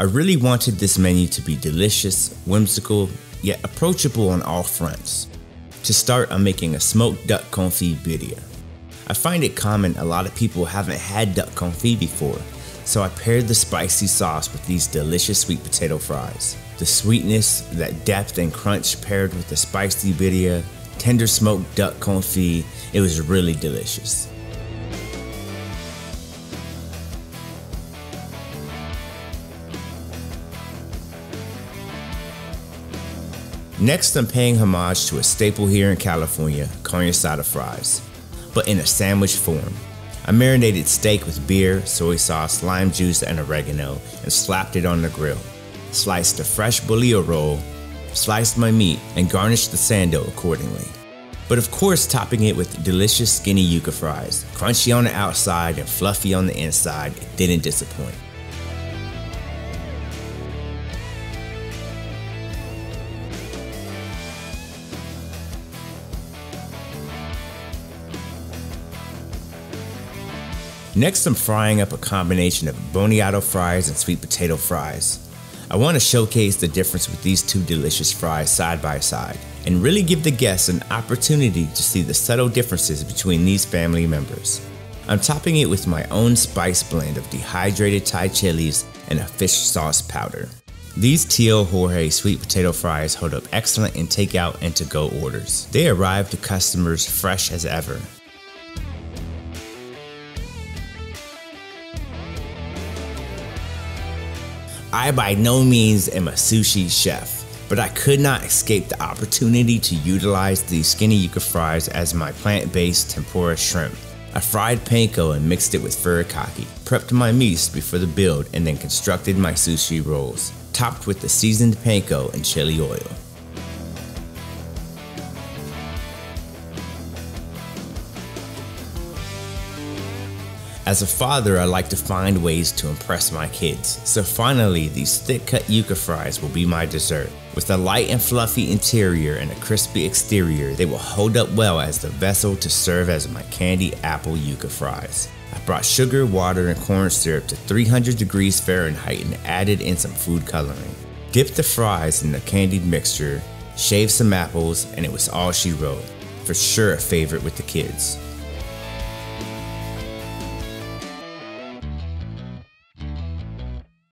I really wanted this menu to be delicious, whimsical, yet approachable on all fronts. To start, I'm making a smoked duck confit birria. I find it common a lot of people haven't had duck confit before, so I paired the spicy sauce with these delicious sweet potato fries. The sweetness, that depth and crunch paired with the spicy birria, tender smoked duck confit, it was really delicious. Next, I'm paying homage to a staple here in California, carne asada fries, but in a sandwich form. I marinated steak with beer, soy sauce, lime juice, and oregano, and slapped it on the grill. Sliced a fresh bolillo roll, sliced my meat, and garnished the sando accordingly. But of course, topping it with delicious skinny yuca fries, crunchy on the outside and fluffy on the inside, it didn't disappoint. Next, I'm frying up a combination of boniato fries and sweet potato fries. I want to showcase the difference with these two delicious fries side by side, and really give the guests an opportunity to see the subtle differences between these family members. I'm topping it with my own spice blend of dehydrated Thai chilies and a fish sauce powder. These Tio Jorge sweet potato fries hold up excellent in takeout and to-go orders. They arrive to customers fresh as ever. I by no means am a sushi chef, but I could not escape the opportunity to utilize these skinny yuca fries as my plant-based tempura shrimp. I fried panko and mixed it with furikake, prepped my meats before the build, and then constructed my sushi rolls, topped with the seasoned panko and chili oil. As a father, I like to find ways to impress my kids, so finally these thick-cut yuca fries will be my dessert. With a light and fluffy interior and a crispy exterior, they will hold up well as the vessel to serve as my candy apple yuca fries. I brought sugar, water, and corn syrup to 300 degrees Fahrenheit and added in some food coloring. Dipped the fries in the candied mixture, shaved some apples, and it was all she wrote. For sure a favorite with the kids.